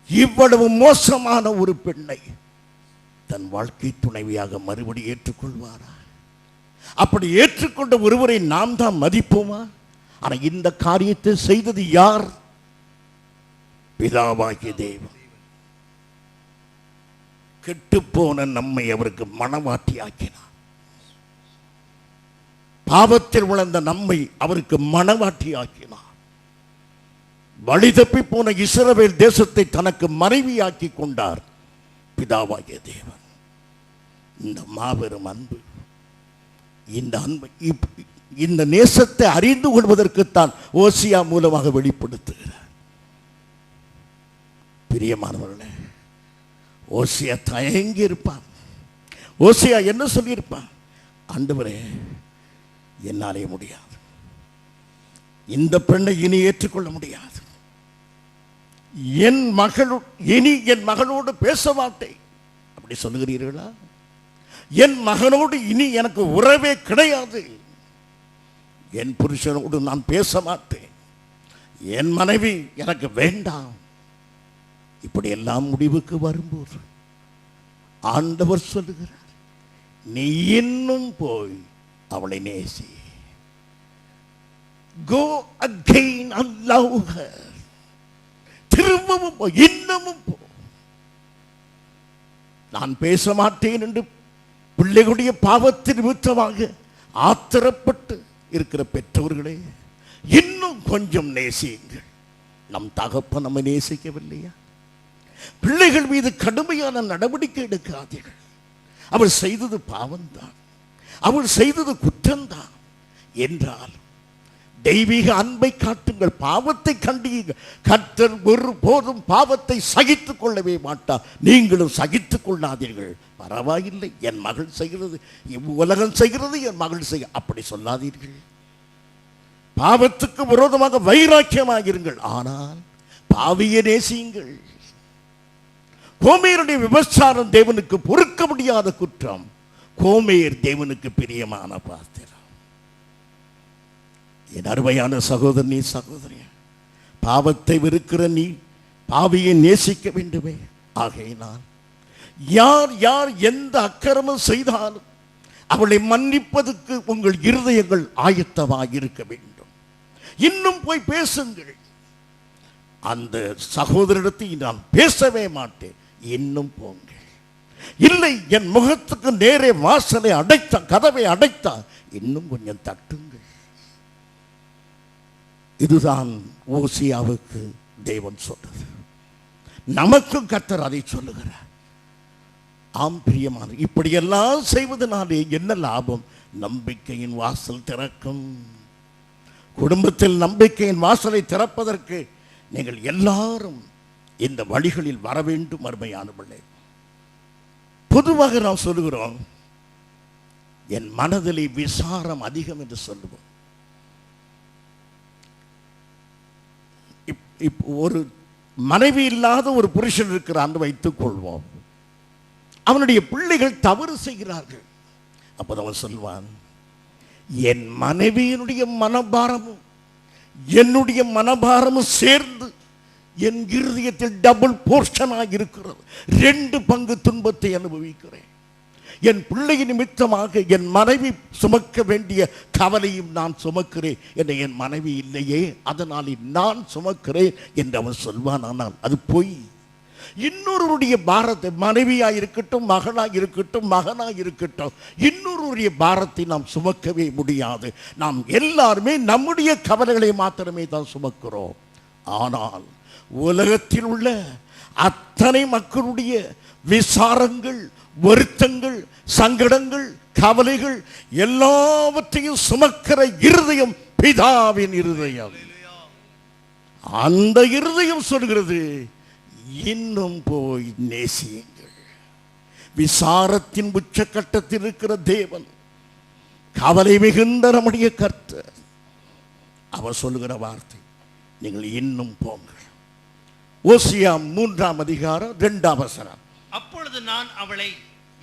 இவ்வளவு மோசமான ஒரு பெண்ணை தன் வாழ்க்கை துணைவியாக மறுபடி ஏற்றுக்கொள்வாரா? அப்படி ஏற்றுக்கொண்ட ஒருவரை நாம் தான் மதிப்போமா? ஆனா இந்த காரியத்தை செய்தது யார்? பிதாவாகிய தேவன். கெட்டுப்போன நம்மை அவருக்கு மனமாட்டி ஆக்கினார். பாவத்தில் விழுந்த நம்மை அவருக்கு மனவாட்டி ஆக்கினார். வழி தப்பி போன இஸ்ரவேல் தேசத்தை தனக்கு மனைவியாக்கி கொண்டார் பிதாவாகிய தேவன். இந்த மாபெரும் அன்பு, இந்த அன்பு, இந்த நேசத்தை அறிந்து கொள்வதற்குத்தான் ஓசியா மூலமாக வெளிப்படுத்துகிறார். பிரியமானவர்களே, ஓசியா தயங்கி இருப்பான். ஓசியா என்ன சொல்லியிருப்பான்? ஆண்டவரே, என்னாலே முடியாது, இந்த பெண்ணை இனி ஏற்றுக்கொள்ள முடியாது, என் மகளோடு பேச மாட்டேன். அப்படி சொல்லுகிறீர்களா? என் மகனோடு இனி எனக்கு உறவே கிடையாது, என் புருஷனோடு நான் பேச மாட்டேன், என் மனைவி எனக்கு வேண்டாம். இப்படி எல்லாம் முடிவுக்கு வரும்போது ஆண்டவர் சொல்லுகிறார், நீ இன்னும் போய் அவளை நேசி. Go again and love her. திரும்பவும் போ, இன்னமும் போ. நான் பேச மாட்டேன் என்று பிள்ளைகளுடைய பாவத்தின் நிமித்தமாக ஆத்திரப்பட்டு இருக்கிற பெற்றோர்களே, இன்னும் கொஞ்சம் நேசியுங்கள். நம் தகப்பன் நம்மை நேசிக்கவில்லையா? பிள்ளைகள் மீது கடுமையான நடவடிக்கை எடுக்காதீர்கள். அவள் செய்தது பாவம்தான், அவள் செய்தது குற்றம்தான் என்றால் தெய்வீக அன்பை காட்டுங்கள், பாவத்தை கண்டீங்க. கர்த்தர் ஒருபோதும் பாவத்தை சகித்துக் கொள்ளவே மாட்டார். நீங்களும் சகித்துக் கொள்ளாதீர்கள். பரவாயில்லை, என் மகள் செய்கிறது, உலகம் செய்கிறது, என் மகள் செய்ய, அப்படி சொல்லாதீர்கள். பாவத்துக்கு விரோதமாக வைராக்கியமாகிறீர்கள், ஆனால் பாவியை நேசியுங்கள். கோமேருடைய விபச்சாரம் தேவனுக்கு பொறுக்க முடியாத குற்றம். கோமேர் தேவனுக்கு பிரியமான பாத்திரம். என் அருமையான சகோதரனே, சகோதரியா, பாவத்தை வெறுக்கிற நீ பாவியை நேசிக்க வேண்டுமே. ஆகையினால் யார் யார் எந்த அக்கிரமம் செய்தாலும் அவளை மன்னிப்பதற்கு உங்கள் இருதயங்கள் ஆயத்தமாக இருக்க வேண்டும். இன்னும் போய் பேசுங்கள். அந்த சகோதரிடத்தை நான் பேசவே மாட்டேன், இன்னும் போங்க. இல்லை, என் முகத்துக்கு நேரே வாசலை அடைத்த கதவை அடைத்தா இன்னும் கொஞ்சம் தட்டுங்கள். இதுதான் ஓசியாவுக்கு தேவன் சொன்னது. நமக்கும் கர்த்தர் அதை சொல்லுகிறார். ஆம் பிரியமான, இப்படியெல்லாம் செய்வதனாலே என்ன லாபம்? நம்பிக்கையின் வாசல் திறக்கும். குடும்பத்தில் நம்பிக்கையின் வாசலை திறப்பதற்கு நீங்கள் எல்லாரும் இந்த வழிகளில் வர வேண்டும். அருமையானவர்களே, பொதுவாக நாம் சொல்லுகிறோம், என் மனதிலே விசாரம் அதிகம் என்று சொல்லுவோம். ஒரு மனைவி இல்லாத ஒரு புருஷன் இருக்கிறான் வைத்துக் கொள்வோம். அவனுடைய பிள்ளைகள் தவறு செய்கிறார்கள். அப்போ அவன் சொல்வான், என் மனைவியினுடைய மனபாரமும் என்னுடைய மனபாரமும் சேர்ந்து என் இருதயத்தில் டபுள் போர்ஷனாக இருக்கிறது. 2 பங்கு துன்பத்தை அனுபவிக்கிறேன். என் பிள்ளை நிமித்தமாக என் மனைவி சுமக்க வேண்டிய கவலையும் நான் சுமக்கிறேன் என்று என் மனைவி இல்லையே, அதனால் நான் சுமக்கிறேன் என்று அவன் சொல்வான். ஆனால் அது பொய். இன்னொருடைய பாரத்தை, மனைவியாக இருக்கட்டும், மகளாக இருக்கட்டும், மகனாக இருக்கட்டும், இன்னொருடைய பாரத்தை நாம் சுமக்கவே முடியாது. நாம் எல்லாருமே நம்முடைய கவலைகளை மாத்திரமே தான் சுமக்கிறோம். ஆனால் உலகத்தில் உள்ள அத்தனை மக்களுடைய விசாரங்கள் வருத்தங்கள், சங்கடங்கள், கவலைகள் எல்லாவற்றையும் சுமக்கிற இருதயம் பிதாவின் இருதயம். அந்த இருதயம் சொல்கிறது, இன்னும் போய் நேசியுங்கள். விசாரத்தின் உச்சக்கட்டத்தில் இருக்கிற தேவன், கவலை மிகுந்த நம்முடைய கர்த்தர், அவர் சொல்லுகிற வார்த்தை, நீங்கள் இன்னும் போங்கள். ஓசியா 3ஆம் அதிகாரம் 2ஆம் வசனம். அப்பொழுது நான் அவளை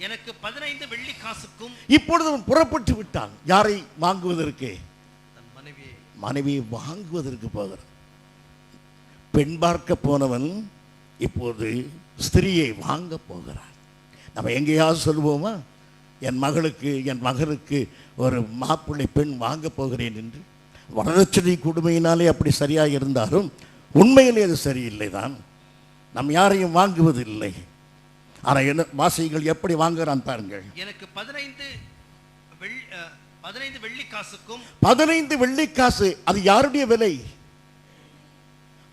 எனக்கு 15 வெள்ளி காசுக்கும். இப்பொழுது புறப்பட்டு விட்டான். யாரை வாங்குவதற்கு? தன் மனைவியை. மனைவியை வாங்குவதற்கு போகிறான். பெண் பார்க்க போனவன் இப்போது ஸ்திரியை வாங்க போகிறான். நம்ம எங்கேயாவது சொல்லுவோமா, என் மகளுக்கு என் மகனுக்கு ஒரு மாப்பிள்ளை பெண் வாங்க போகிறேன் என்று? வரதட்சணை கொடுமையினாலே அப்படி சரியாக இருந்தாலும் உண்மையிலே அது சரியில்லை தான். நம் யாரையும் வாங்குவதில்லை. ஆனால் என்ன வாசிகள் எப்படி வாங்குகிறான் பாருங்கள். எனக்கு 15 வெள்ளி காசுக்கும். 15 வெள்ளிக்காசு அது யாருடைய விலை?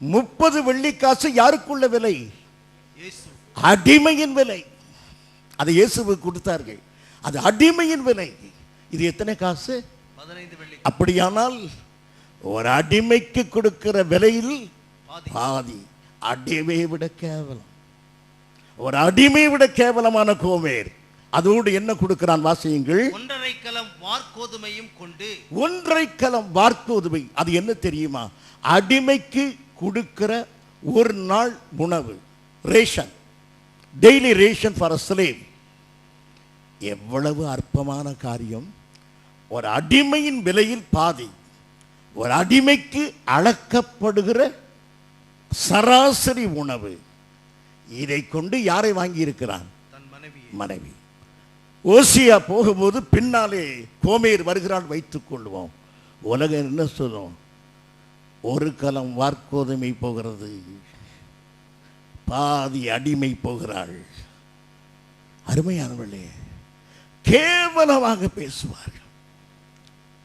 30 வெள்ளிக்காசு யாருக்குள்ள விலை? அடிமையின் விலை. அது இயேசுவுக்கு கொடுத்தார்கள். அது அடிமையின் விலை. இது எத்தனை காசு? 15 வெள்ளி. அப்படியானால் ஒரு அடிமைக்கு கொடுக்கிற விலையில் பாதி. அடிமையை விட கேவலம், ஒரு அடிமை விட கேவலமான கோமேர். அதோடு என்ன கொடுக்கிறான் வாசியுங்கள். 1.5 கலம் வார்கோதுமையும் கொண்டு. 1.5 கலம் வார்கோதுமை. அது என்ன தெரியுமா? அடிமைக்கு கொடுக்கிற ஒரு நாள் உணவு, ration, daily ration for a slave. எவ்வளவு அற்பமான காரியம்! ஒரு அடிமையின் விலையில் பாதி. ஒரு அடிமைக்கு அளக்கப்படுகிற சராசரி உணவு. இதை கொண்டு யாரை வாங்கி இருக்கிறான்? மனைவி. ஓசியா போகும்போது பின்னாலே கோமேர் வருகிறான் வைத்துக் கொள்வோம். உலகம் என்ன சொல்லும்? ஒரு கலம் வார்கோதுமை போகிறது, பாதி அடிமை போகிறாள். அருமையானவர்களே, கேவலமாக பேசுவார்கள்.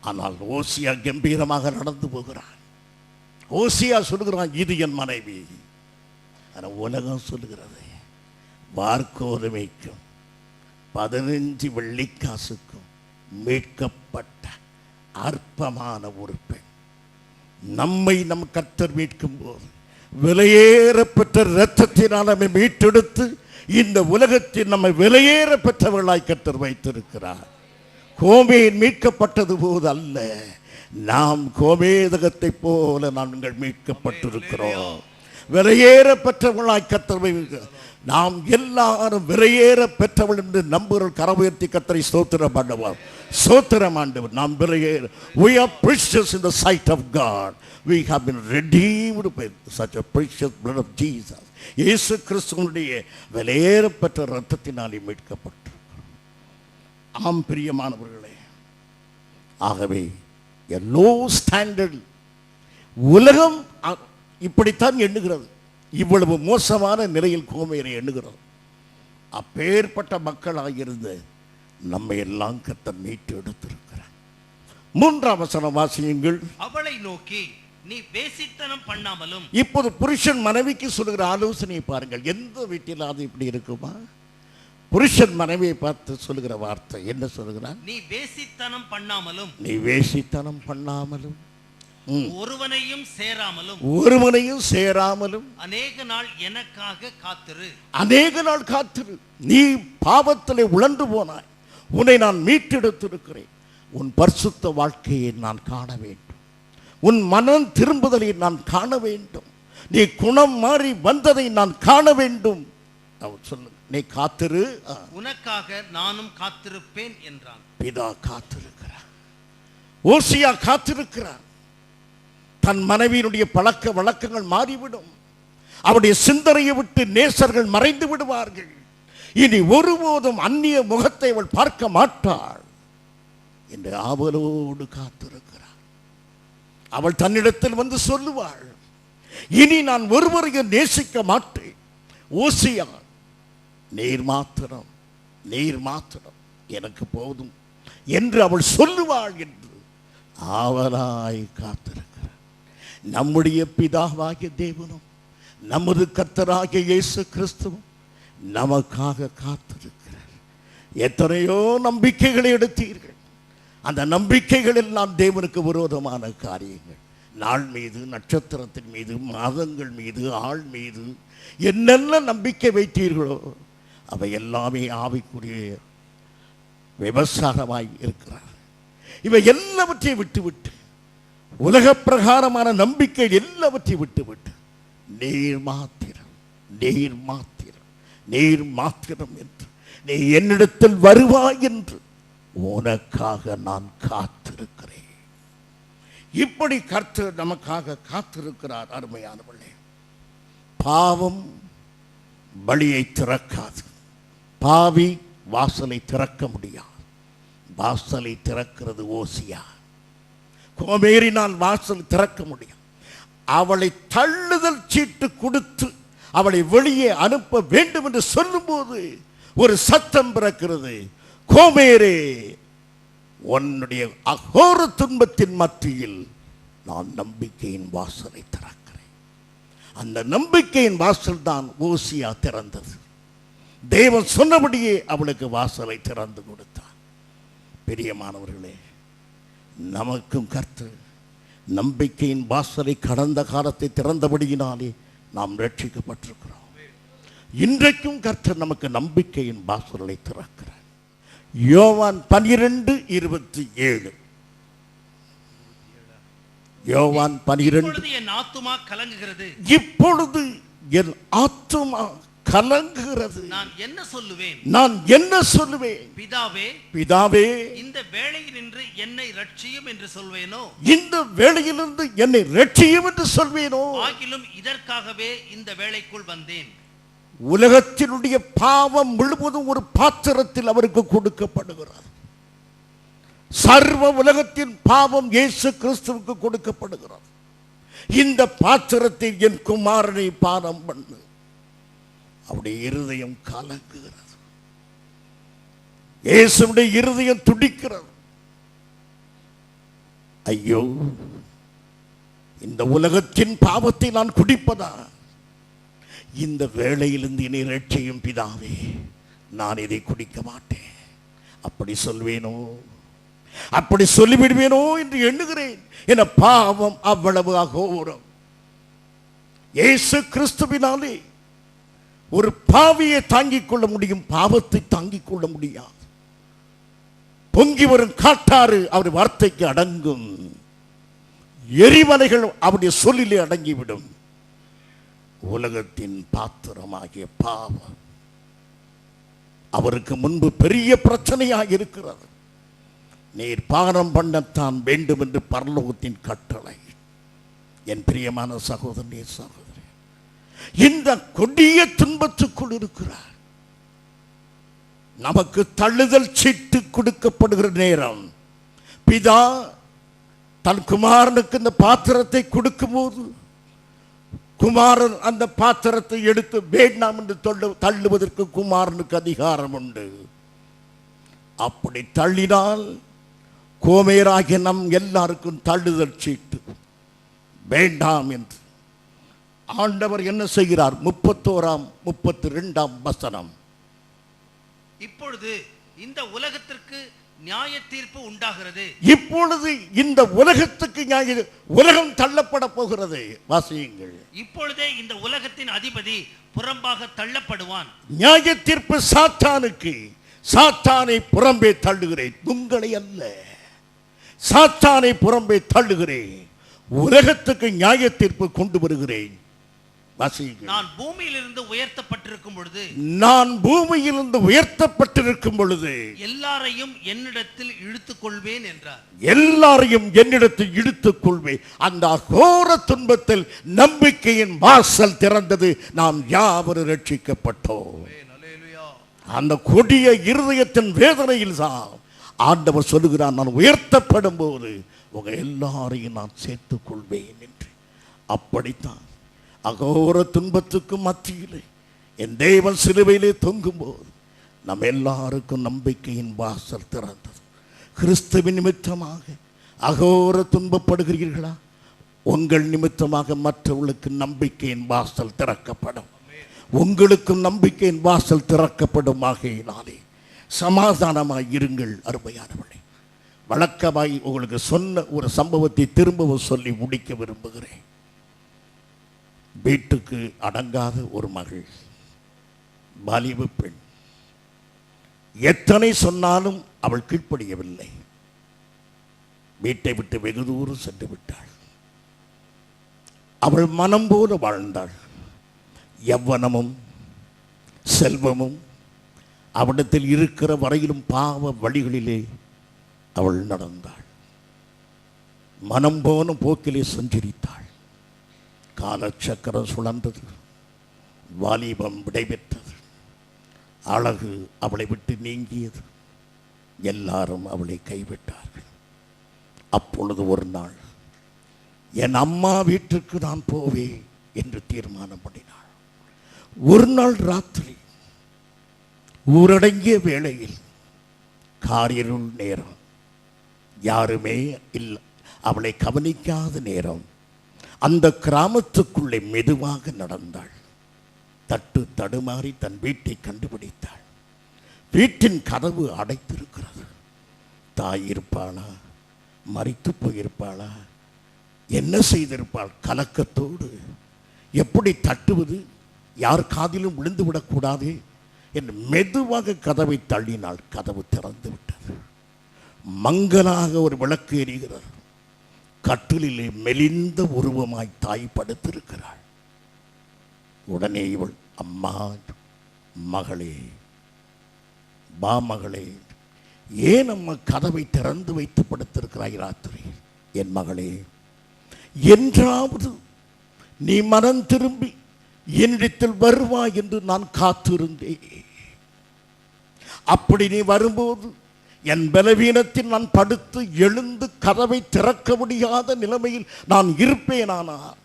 ஆனால் ஓசியா கம்பீரமாக நடந்து போகிறான். ஓசியா சொல்லுகிறான், இது என் மனைவி. ஆனால் உலகம் சொல்லுகிறது, வார்கோதுமைக்கும் 15 வெள்ளிக்காசுக்கும் மீட்கப்பட்ட அற்பமான ஒரு பெண். நம்மை நம் கர்த்தர் மீட்கும் போது விலையேறப்பெற்ற இரத்தத்தினால் நம்மை மீட்டெடுத்து இந்த உலகத்தில் நம்மை விலையேற பெற்றவர்களாய் கர்த்தர் வைத்திருக்கிறார். கோமேன் மீட்கப்பட்டது போது அல்ல, நாம் கோமேதகத்தை போல நாங்கள் மீட்கப்பட்டிருக்கிறோம். விலையேற பெற்றவர்களாய் கர்த்தர். நாம் எல்லாரும் விலையேற பெற்றவள் என்று நம்புகிறோம். கரவுயர்த்தி கர்த்தரை ஸ்தோத்திரம் பண்ணுவோம். ஸ்தோத்திரம் ஆண்டவர். நாம் விலையேற. We are precious in the sight of God. We have been redeemed by such a precious blood of Jesus. இயேசு கிறிஸ்துவினுடைய விலையேற பெற்ற இரத்தத்தினாலே மீட்கப்பட்டிருக்கிறோம். ஆம் பிரியமானவர்களே, ஆகவே லோ ஸ்டாண்டர்ட் உலகம் இப்படித்தான் எண்ணுகிறது. இவ்வளவு மோசமான நிலையில் கோமேரை எண்ணுகிறது. அப்பேற்பட்ட மக்களாக இருந்து நம்மை எல்லாம் கர்த்தர் மீட்டு எடுத்திருக்கிறார். 3ஆம் வசனம் வாசியுங்கள். அவளை நோக்கி, நீ வேசித்தனம் பண்ணாமலும். இப்போது புருஷன் மனைவிக்கு சொல்லுகிற ஆலோசனையை பாருங்கள். எந்த வீட்டிலாவது இப்படி இருக்குமா? புருஷன் மனைவியை பார்த்து சொல்லுகிற வார்த்தை என்ன சொல்லுகிறான்? நீ வேசித்தனம் பண்ணாமலும். நீ வேசித்தனம் பண்ணாமலும், ஒருவனையும் சேராமலும் அநேக நாள் எனக்காக காத்திரு. அநேக நாள் காத்திரு. நீ பாவத்திலே உழன்று போனாய், உன்னை நான் மீட்டெடுத்திருக்கிறேன். உன் பரிசுத்த வாழ்க்கையை நான் காண வேண்டும். உன் மனம் திரும்புதலை நான் காண வேண்டும். நீ குணம் மாறி வந்ததை நான் காண வேண்டும். அவர் சொல்லு, நீ காத்திரு, உனக்காக நானும் காத்திருப்பேன் என்றான். பிதா காத்திருக்கிறார். ஓசியா காத்திருக்கிறார். தன் மனைவியினுடைய பழக்க வழக்கங்கள் மாறிவிடும். அவருடைய சிந்தனையை விட்டு நேசர்கள் மறைந்து விடுவார்கள். இனி ஒருபோதும் அந்நிய முகத்தை அவள் பார்க்க மாட்டாள் என்று ஆவலோடு காத்திருக்கிறார். அவள் தன்னிடத்தில் வந்து சொல்லுவாள், இனி நான் ஒருவரையும் நேசிக்க மாட்டேன். ஓசியா, நீர் மாத்திரம் எனக்கு போதும் என்று அவள் சொல்லுவாள் என்று ஆவலாய் காத்திருக்கிறார். நம்முடைய பிதாவாகிய தேவனும் நமது கர்த்தராகிய இயேசு கிறிஸ்துவும் நமக்காக காத்திருக்கிறார். எத்தனையோ நம்பிக்கைகளை எடுத்தீர்கள். அந்த நம்பிக்கைகள் எல்லாம் தேவனுக்கு விரோதமான காரியங்கள். நாள் மீது, நட்சத்திரத்தின் மீது, மாதங்கள் மீது, ஆள் மீது என்னென்ன நம்பிக்கை வைத்தீர்களோ அவை எல்லாமே ஆவிக்குரிய விபசாரமாய் இருக்கிறார். இவை எல்லாவற்றையும் விட்டுவிட்டு, உலக பிரகாரமான நம்பிக்கை எல்லாவற்றையும் விட்டுவிட்டு, நீர் மாத்திரம், நீர் மாத்திரம், நீர் மாத்திரம் என்று நீ என்னிடத்தில் வருவாய் என்று உனக்காக நான் காத்திருக்கிறேன். இப்படி கர்த்தர் நமக்காக காத்திருக்கிறார். அருமையானவர்களே, பாவம் வழியை திறக்காது. பாவி வாசலை திறக்க முடியாது. வாசலை திறக்கிறது ஓசியா. கோமேரினால் வாசல் திறக்க முடியும். அவளை தள்ளுதல் சீட்டு கொடுத்து அவளை வெளியே அனுப்ப வேண்டும் என்று சொல்லும்போது ஒரு சத்தம் பிறக்கிறது. கோமேரே, உன்னுடைய அகோர துன்பத்தின் மத்தியில் நான் நம்பிக்கையின் வாசலை திறக்கிறேன். அந்த நம்பிக்கையின் வாசல் தான் ஓசியா திறந்தது. தேவன் சொன்னபடியே அவளுக்கு வாசலை திறந்து கொடுத்தார். பிரியமானவர்களே, நமக்கும் கர்த்தர் நம்பிக்கையின் வாசலை கடந்த காலத்தை திறந்தபடியினாலே நாம் ரட்சிக்கப்பட்டிருக்கிறோம். இன்றைக்கும் கர்த்தர் நமக்கு நம்பிக்கையின் வாசலை திறக்கிறார். யோவான் 12:27. யோவான் 12. என் ஆத்துமா கலங்குகிறது. இப்பொழுது என் ஆத்துமா கலங்குகிறது. நான் என்ன சொல்லுவேன்? நான் என்ன சொல்லுவேன்? பிதாவே, பிதாவே, இந்த வேளையினின்று என்னை ரட்சியும் என்று சொல்வேனோ? இந்த வேளையிலிருந்து என்னை ரட்சியும் என்று சொல்வேனோ? ஆகிலும் இதற்காகவே இந்த வேளைக்குள் வந்தேன். உலகத்தினுடைய பாவம் முழுவதும் ஒரு பாத்திரத்தில் அவருக்கு கொடுக்கப்படுகிறது. சர்வ உலகத்தின் பாவம் இயேசு கிறிஸ்துவுக்கு கொடுக்கப்படுகிறது. இந்த பாத்திரத்தில் என் குமாரனை பானம் பண்ணு. அவருடைய இருதயம் கலங்குகிறது. இயேசுடைய இருதயம் துடிக்கிறது. ஐயோ, இந்த உலகத்தின் பாவத்தை நான் குடிப்பதா? இந்த வேளையிலிருந்து என்னை ரட்சியும் பிதாவே, நான் இதை குடிக்க மாட்டேன். அப்படி சொல்வேனோ, அப்படி சொல்லிவிடுவேனோ என்று எண்ணுகிறேன். என பாவம் அவ்வளவு அகோரம். இயேசு கிறிஸ்துவினாலே ஒரு பாவியை தாங்கிக் கொள்ள முடியும், பாவத்தை தாங்கிக் கொள்ள முடியாது. பொங்கி வரும் காட்டாறு அவர் வார்த்தைக்கு அடங்கும். எரிமலைகள் அவருடைய சொல்லிலே அடங்கிவிடும். உலகத்தின் பாத்திரமாகிய பாவம் அவருக்கு முன்பு பெரிய பிரச்சனையாக இருக்கிறது. நீர் பானம் பண்ணத்தான் வேண்டும் என்று பரலோகத்தின் கட்டளை. என் பிரியமான சகோதரனே, சகோதரி, இந்த கொடிய துன்பத்துக்குள் இருக்கிறார். நமக்கு தள்ளுதல் சீட்டு கொடுக்கப்படுகிற நேரம், பிதா தன் குமாரனுக்கு இந்த பாத்திரத்தை கொடுக்கும் போது குமாரன் அந்த பாத்திரத்தை எடுத்து வேண்டாம் என்று தள்ளுவதற்கு குமாரனுக்கு அதிகாரம் உண்டு. அப்படி தள்ளினால் கோமேராகிய நம் எல்லாருக்கும் தள்ளுதல் சீட்டு வேண்டாம் என்று ஆண்டவர் என்ன செய்கிறார்? 32 இப்பொழுது இந்த உலகத்திற்கு நியாய தீர்ப்பு உண்டாகிறது. இப்பொழுது இந்த உலகத்துக்கு உலகம் தள்ளப்பட போகிறது. வாசியுங்கள். இப்பொழுதே இந்த உலகத்தின் அதிபதி புறம்பாக தள்ளப்படுவான். நியாய தீர்ப்பு சாத்தானுக்கு. சாத்தானை புறம்பே தள்ளுகிறேன், உங்களை அல்ல. சாத்தானை புறம்பே தள்ளுகிறேன், உலகத்துக்கு நியாய தீர்ப்பு கொண்டு வருகிறேன். நான் பூமியிலிருந்து உயர்த்தப்பட்டிருக்கும் பொழுது, நான் பூமியிலிருந்து உயர்த்தப்பட்டிருக்கும் பொழுது எல்லாரையும் என்னிடத்தில் இழுத்துக் கொள்வேன் என்றார். எல்லாரையும் என்னிடத்தில் இழுத்துக் கொள்வேன். அந்த அகோர துன்பத்தில் நம்பிக்கையின் வாசல் திறந்தது. நாம் யாவரும் ரட்சிக்கப்பட்டோம். அந்த கொடிய இருதயத்தின் வேதனையில் தான் ஆண்டவர் சொல்லுகிறார், நான் உயர்த்தப்படும் போது உங்க எல்லாரையும் நான் சேர்த்துக் கொள்வேன் என்று. அப்படித்தான் அகோர துன்பத்துக்கு மத்தியிலே என் தேவன் சிலுவையிலே தொங்கும் போது நம் எல்லாருக்கும் நம்பிக்கையின் வாசல் திறந்தது. கிறிஸ்துவின் நிமித்தமாக அகோர துன்பப்படுகிறீர்களா? உங்கள் நிமித்தமாக மற்றவர்களுக்கு நம்பிக்கையின் வாசல் திறக்கப்படும். உங்களுக்கும் நம்பிக்கையின் வாசல் திறக்கப்படும். ஆகையினாலே சமாதானமாய் இருங்கள். அருமையானவர்களே, வழக்கமாய் உங்களுக்கு சொன்ன ஒரு சம்பவத்தை திரும்பவும் சொல்லி முடிக்க விரும்புகிறேன். வீட்டுக்கு அடங்காத ஒரு மகள், வாலிப பெண். எத்தனை சொன்னாலும் அவள் கீழ்ப்படியவில்லை. வீட்டை விட்டு வெகு தூரம் சென்று விட்டாள். அவள் மனம் போல வாழ்ந்தாள். யவ்வனமும் செல்வமும் அவனிடத்தில் இருக்கிற வரையிலும் பாவ வழிகளிலே அவள் நடந்தாள். மனம் போன போக்கிலே சஞ்சரித்தாள். காலச்சக்கரம் சுழன்றது. வாலிபம் விடைபெற்றது. அழகு அவளை விட்டு நீங்கியது. எல்லாரும் அவளை கைவிட்டார்கள். அப்பொழுது ஒரு நாள், என் அம்மா வீட்டிற்கு நான் போவேன் என்று தீர்மானம் பண்ணினாள். ஒரு நாள் ராத்திரி ஊரடங்கிய வேளையில், காரிருள் நேரம், யாருமே இல்லை, அவளை கவனிக்காத நேரம், அந்த கிராமத்துக்குள்ளே மெதுவாக நடந்தாள். தட்டு தடுமாறி தன் வீட்டை கண்டுபிடித்தாள். வீட்டின் கதவு அடைத்திருக்கிறது. தாய் இருப்பாளா, மரித்து போயிருப்பாளா, என்ன செய்திருப்பாள்? கலக்கத்தோடு எப்படி தட்டுவது, யார் காதிலும் விழுந்து விடக்கூடாது என்று மெதுவாக கதவை தள்ளினாள். கதவு திறந்து விட்டது. மங்கலாக ஒரு விளக்கு எரிகிறது. கட்டிலே மெலிந்த உருவமாய் தாய் படுத்திருக்கிறாள். உடனே இவள், அம்மா, மகளே, பா மகளே, ஏன் அம்மா கதவை திறந்து வைத்து படுத்திருக்கிறாய் ராத்திரி? என் மகளே, என்றாவது நீ மனம் திரும்பி என்னிடத்தில் வருவாய் என்று நான் காத்திருந்தேன். அப்படி நீ வரும்போது என் பலவீனத்தில் நான் படுத்து எழுந்து கதவை திறக்க முடியாத நிலைமையில் நான் இருப்பேனானால்,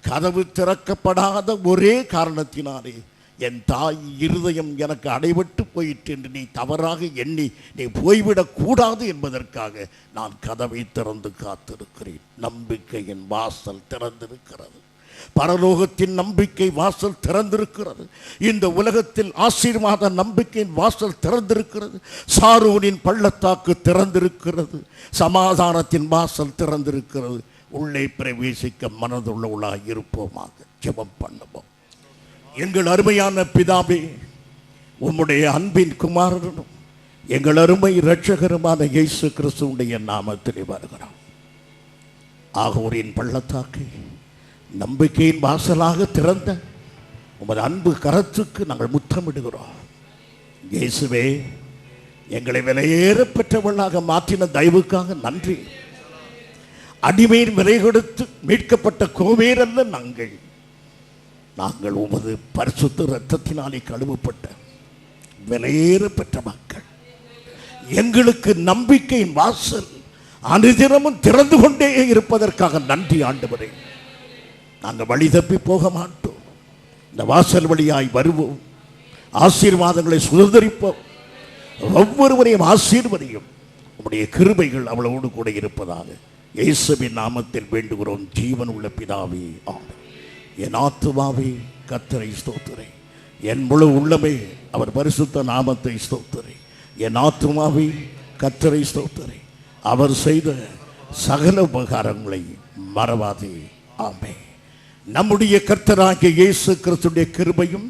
கதவு திறக்கப்படாத ஒரே காரணத்தினாலே என் தாய் இருதயம் எனக்கு அடைபட்டு போயிற்று என்று நீ தவறாக எண்ணி நீ போய்விடக்கூடாது என்பதற்காக நான் கதவை திறந்து காத்திருக்கிறேன். நம்பிக்கையின் வாசல் திறந்திருக்கிறது. பரலோகத்தின் நம்பிக்கை வாசல் திறந்திருக்கிறது. இந்த உலகத்தில் ஆசீர்வாத நம்பிக்கையின் வாசல் திறந்திருக்கிறது. சாரோனின் பள்ளத்தாக்கு திறந்திருக்கிறது. சமாதானத்தின் வாசல் திறந்திருக்கிறது. உள்ளே பிரவேசிக்க மனதுள்ளவளாக இருப்போமாக. ஜெபம் பண்ணுவோம். எங்கள் அருமையான பிதாவே, உம்முடைய அன்பின் குமாரனும் எங்கள் அருமை இரட்சகருமான இயேசு கிறிஸ்துவுடைய நாமத்திலே வருகிறோம். ஆகூரின் பள்ளத்தாக்கை நம்பிக்கையின் வாசலாக திறந்த உமது அன்பு கரத்துக்கு நாங்கள் முத்தமிடுகிறோம். இயேசுவே, எங்களை விலையேற பெற்றவர்களாக மாற்றின தயவுக்காக நன்றி. அடிமையின் விலை கொடுத்து மீட்கப்பட்ட கோவேர் அல்ல நாங்கள் உமது பரிசுத்த இரத்தத்தினாலே கழுவப்பட்ட விலையேற பெற்ற மக்கள். எங்களுக்கு நம்பிக்கையின் வாசல் அனுதினமும் திறந்து கொண்டே இருப்பதற்காக நன்றி ஆண்டவரே. நாங்கள் வழி தப்பி போக மாட்டோம். இந்த வாசல் வழியாய் வருவோம். ஆசீர்வாதங்களை சுதந்திரிப்போம். ஒவ்வொருவரையும் ஆசீர்வதியும். உம்முடைய கிருபைகள் அவளோடு கூட இருப்பதாக இயேசுவின் நாமத்தில் வேண்டுகிறோம். ஜீவன் உள்ள பிதாவே, ஆமென். என் ஆத்துமாவே கர்த்தரை ஸ்தோத்திரை. என் முழு உள்ளமே அவர் பரிசுத்த நாமத்தை ஸ்தோத்திரை. என் ஆத்துமாவே கர்த்தரை ஸ்தோத்திரை. அவர் செய்த சகல உபகாரங்களை மறவாதே. ஆமென். நம்முடைய கர்த்தராகிய இயேசு கிறிஸ்துடைய கிருபையும்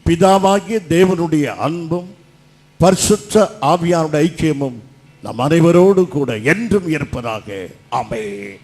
பிதாவாகிய தேவனுடைய அன்பும் பரிசுத்த ஆவியானுடைய ஐக்கியமும் நம் அனைவரோடு கூட என்றும் இருப்பதாக. ஆமென்.